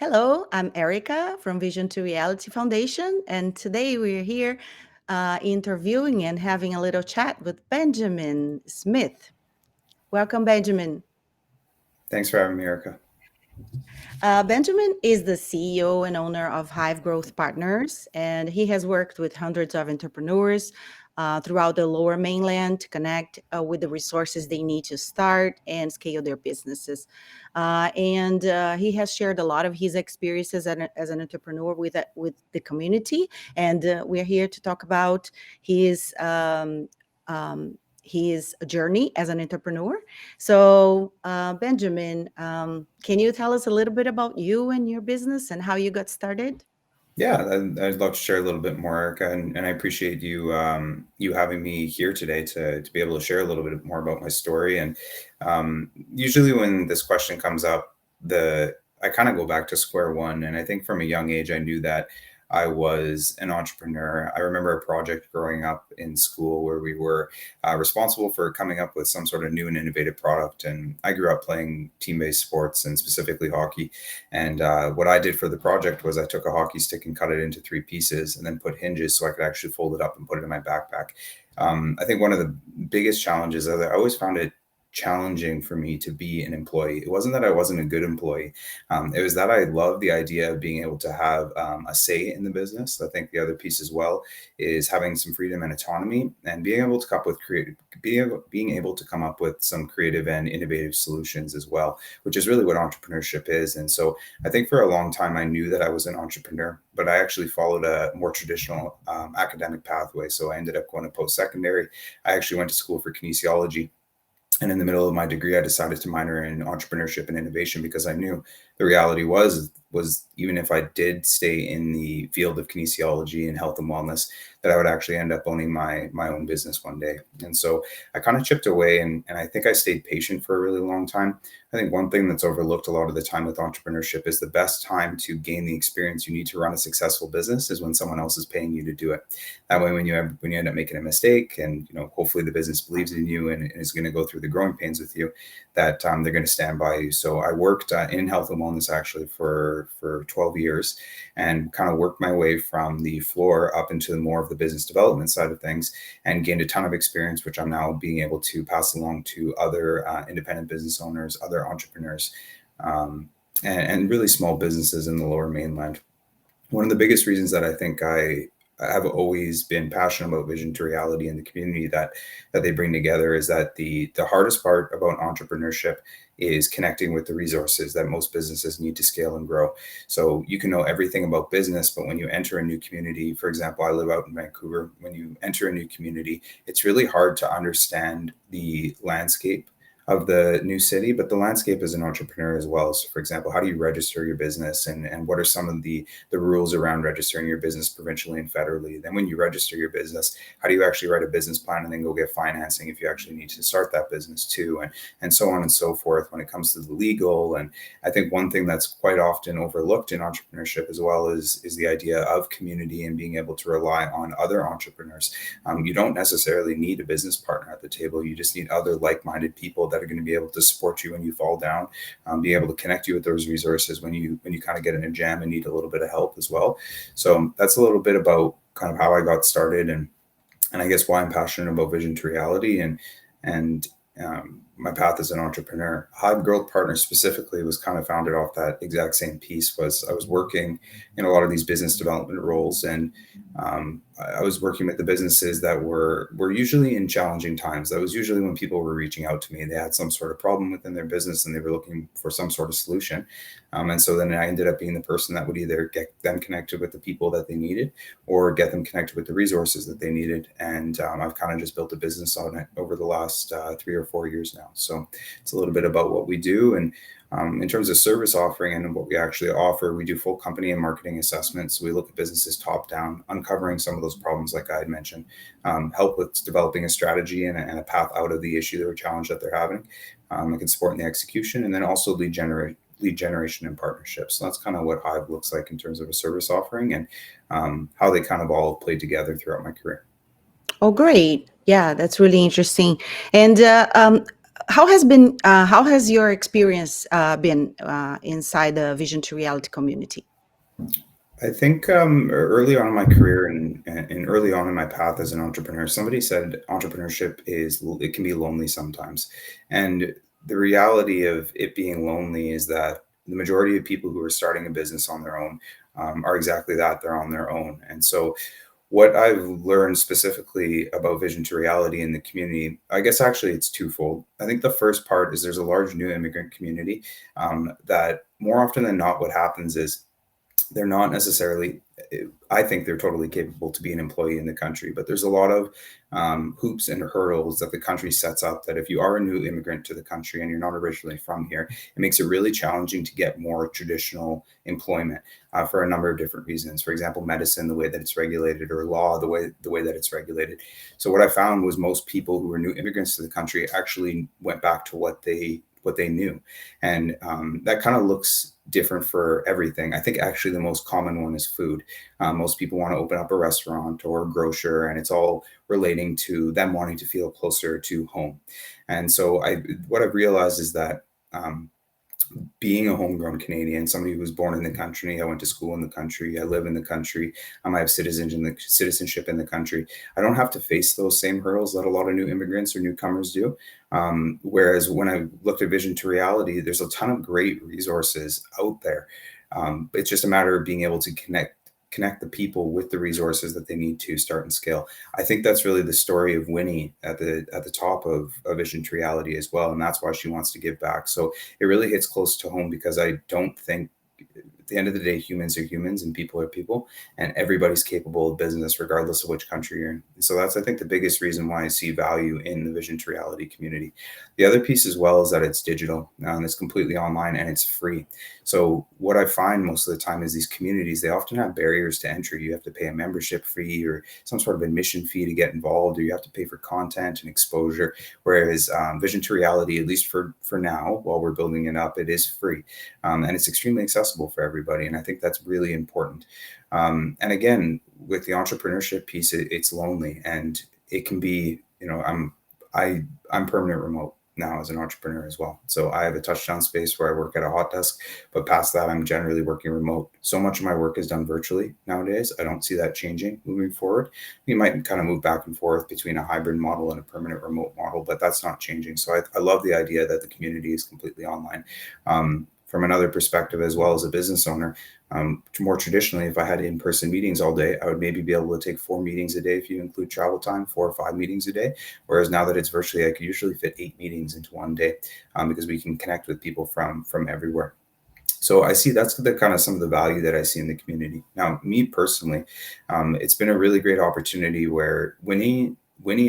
Hello, I'm Erica from Vision to Reality Foundation, and today we're here interviewing and having a little chat with Benjamin Smith. Welcome, Benjamin. Thanks for having me, Erica. Benjamin is the CEO and owner of Hive Growth Partners, and he has worked with hundreds of entrepreneurs throughout the lower mainland to connect with the resources they need to start and scale their businesses. And he has shared a lot of his experiences as an entrepreneur with the community. And we're here to talk about his. His journey as an entrepreneur. So, Benjamin, can you tell us a little bit about you and your business and how you got started? Yeah, I'd love to share a little bit more, Erica, and I appreciate you having me here today to be able to share a little bit more about my story. And usually when this question comes up, the I kind of go back to square one. And I think from a young age, I knew that I was an entrepreneur. I remember a project growing up in school where we were responsible for coming up with some sort of new and innovative product. And I grew up playing team-based sports and specifically hockey. And what I did for the project was I took a hockey stick and cut it into three pieces and then put hinges so I could actually fold it up and put it in my backpack. I think one of the biggest challenges is I always found it challenging for me to be an employee. It wasn't that I wasn't a good employee. It was that I loved the idea of being able to have a say in the business. I think the other piece as well is having some freedom and autonomy and being able to come up with being able to come up with some creative and innovative solutions as well, which is really what entrepreneurship is. And so I think for a long time I knew that I was an entrepreneur, but I actually followed a more traditional academic pathway. So I ended up going to post-secondary. I actually went to school for kinesiology, and in the middle of my degree, I decided to minor in entrepreneurship and innovation because I knew the reality was even if I did stay in the field of kinesiology and health and wellness, that I would actually end up owning my own business one day. And so I kind of chipped away, and I think I stayed patient for a really long time. I think one thing that's overlooked a lot of the time with entrepreneurship is the best time to gain the experience you need to run a successful business is when someone else is paying you to do it. That way, when you end up making a mistake, and hopefully the business believes in you and is going to go through the growing pains with you, that they're going to stand by you. So I worked in health and wellness actually for 12 years, and kind of worked my way from the floor up into more of the business development side of things, and gained a ton of experience, which I'm now being able to pass along to other independent business owners, other entrepreneurs, and really small businesses in the lower mainland. One of the biggest reasons that I think I have always been passionate about vision to reality and the community that they bring together is that the hardest part about entrepreneurship is connecting with the resources that most businesses need to scale and grow. So you can know everything about business, but when you enter a new community, for example, I live out in Vancouver, when you enter a new community, it's really hard to understand the landscape of the new city, but the landscape as an entrepreneur as well. So for example, how do you register your business, and what are some of the rules around registering your business provincially and federally? Then when you register your business, how do you actually write a business plan and then go get financing if you actually need to start that business too? And so on and so forth when it comes to the legal. And I think one thing that's quite often overlooked in entrepreneurship as well is the idea of community and being able to rely on other entrepreneurs. You don't necessarily need a business partner at the table. You just need other like-minded people that are going to be able to support you when you fall down, be able to connect you with those resources when you kind of get in a jam and need a little bit of help as well. So that's a little bit about kind of how I got started, and I guess why I'm passionate about vision to reality and my path as an entrepreneur. Hive Growth Partners specifically was kind of founded off that exact same piece. Was I was working in a lot of these business development roles, and I was working with the businesses that were usually in challenging times. That was usually when people were reaching out to me. They had some sort of problem within their business and they were looking for some sort of solution. And so then I ended up being the person that would either get them connected with the people that they needed or get them connected with the resources that they needed. And I've kind of just built a business on it over the last 3 or 4 years now. So it's a little bit about what we do. And in terms of service offering and what we actually offer, we do full company and marketing assessments. We look at businesses top down, uncovering some of those problems, like I had mentioned, help with developing a strategy and a path out of the issue or challenge that they're having. I can support in the execution, and then also lead generation and partnerships. So that's kind of what Hive looks like in terms of a service offering, and how they kind of all played together throughout my career. Oh, great. Yeah, that's really interesting. And how has your experience been inside the Vision to Reality community? I think early on in my career and early on in my path as an entrepreneur, somebody said entrepreneurship it can be lonely sometimes, and the reality of it being lonely is that the majority of people who are starting a business on their own are exactly that. They're on their own, and so what I've learned specifically about vision to reality in the community, I guess actually it's twofold. I think the first part is there's a large new immigrant community that more often than not, what happens is they're not necessarily, I think they're totally capable to be an employee in the country, but there's a lot of hoops and hurdles that the country sets up that if you are a new immigrant to the country and you're not originally from here, it makes it really challenging to get more traditional employment for a number of different reasons. For example, medicine, the way that it's regulated, or law, the way that it's regulated. So what I found was most people who were new immigrants to the country actually went back to what they knew. And that kind of looks different for everything. I think actually the most common one is food. Most people want to open up a restaurant or a grocer, and it's all relating to them wanting to feel closer to home. And so what I've realized is that um, being a homegrown Canadian, somebody who was born in the country, I went to school in the country, I live in the country, I have citizenship in the country. I don't have to face those same hurdles that a lot of new immigrants or newcomers do. Whereas when I looked at vision to reality, there's a ton of great resources out there. It's just a matter of being able to connect the people with the resources that they need to start and scale. I think that's really the story of Winnie at the top of Vision to Reality as well, and that's why she wants to give back. So it really hits close to home because I don't think at the end of the day, humans are humans and people are people, and everybody's capable of business regardless of which country you're in. So that's, I think, the biggest reason why I see value in the Vision to Reality community. The other piece as well is that it's digital and it's completely online and it's free. So what I find most of the time is these communities, they often have barriers to entry. You have to pay a membership fee or some sort of admission fee to get involved, or you have to pay for content and exposure. Whereas Vision to Reality, at least for now, while we're building it up, it is free, and it's extremely accessible for everybody. And I think that's really important. And again, with the entrepreneurship piece, it's lonely, and it can be, I'm permanent remote now as an entrepreneur as well. So I have a touchdown space where I work at a hot desk, but past that, I'm generally working remote. So much of my work is done virtually nowadays. I don't see that changing moving forward. We might kind of move back and forth between a hybrid model and a permanent remote model, but that's not changing. So I love the idea that the community is completely online. From another perspective, as well as a business owner, more traditionally, if I had in-person meetings all day, I would maybe be able to take 4 meetings a day if you include travel time, 4 or 5 meetings a day. Whereas now that it's virtually, I could usually fit 8 meetings into one day because we can connect with people from everywhere. So I see that's the kind of some of the value that I see in the community. Now, me personally, it's been a really great opportunity where Winnie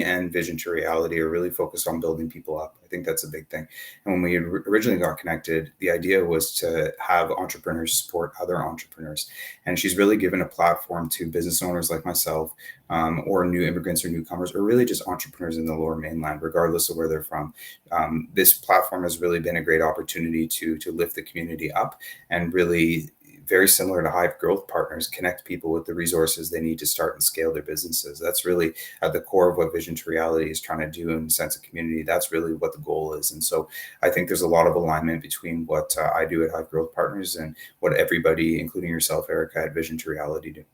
and Vision to Reality are really focused on building people up. I think that's a big thing. And when we originally got connected, the idea was to have entrepreneurs support other entrepreneurs. And she's really given a platform to business owners like myself, or new immigrants or newcomers, or really just entrepreneurs in the Lower Mainland, regardless of where they're from. This platform has really been a great opportunity to lift the community up and really, very similar to Hive Growth Partners, connect people with the resources they need to start and scale their businesses. That's really at the core of what Vision to Reality is trying to do in the sense of community. That's really what the goal is. And so I think there's a lot of alignment between what I do at Hive Growth Partners and what everybody, including yourself, Erica, at Vision to Reality do.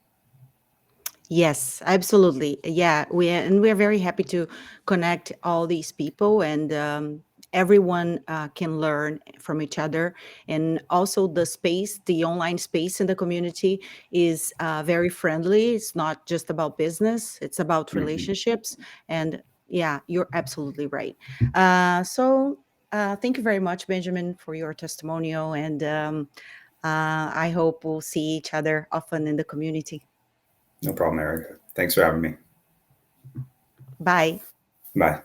Yes, absolutely. Yeah, we're very happy to connect all these people, and everyone can learn from each other. And also, the online space in the community is very friendly. It's not just about business; it's about Mhm. relationships. And yeah, you're absolutely right. Thank you very much, Benjamin, for your testimonial, and I hope we'll see each other often in the community. No problem, Erica. Thanks for having me. Bye. Bye.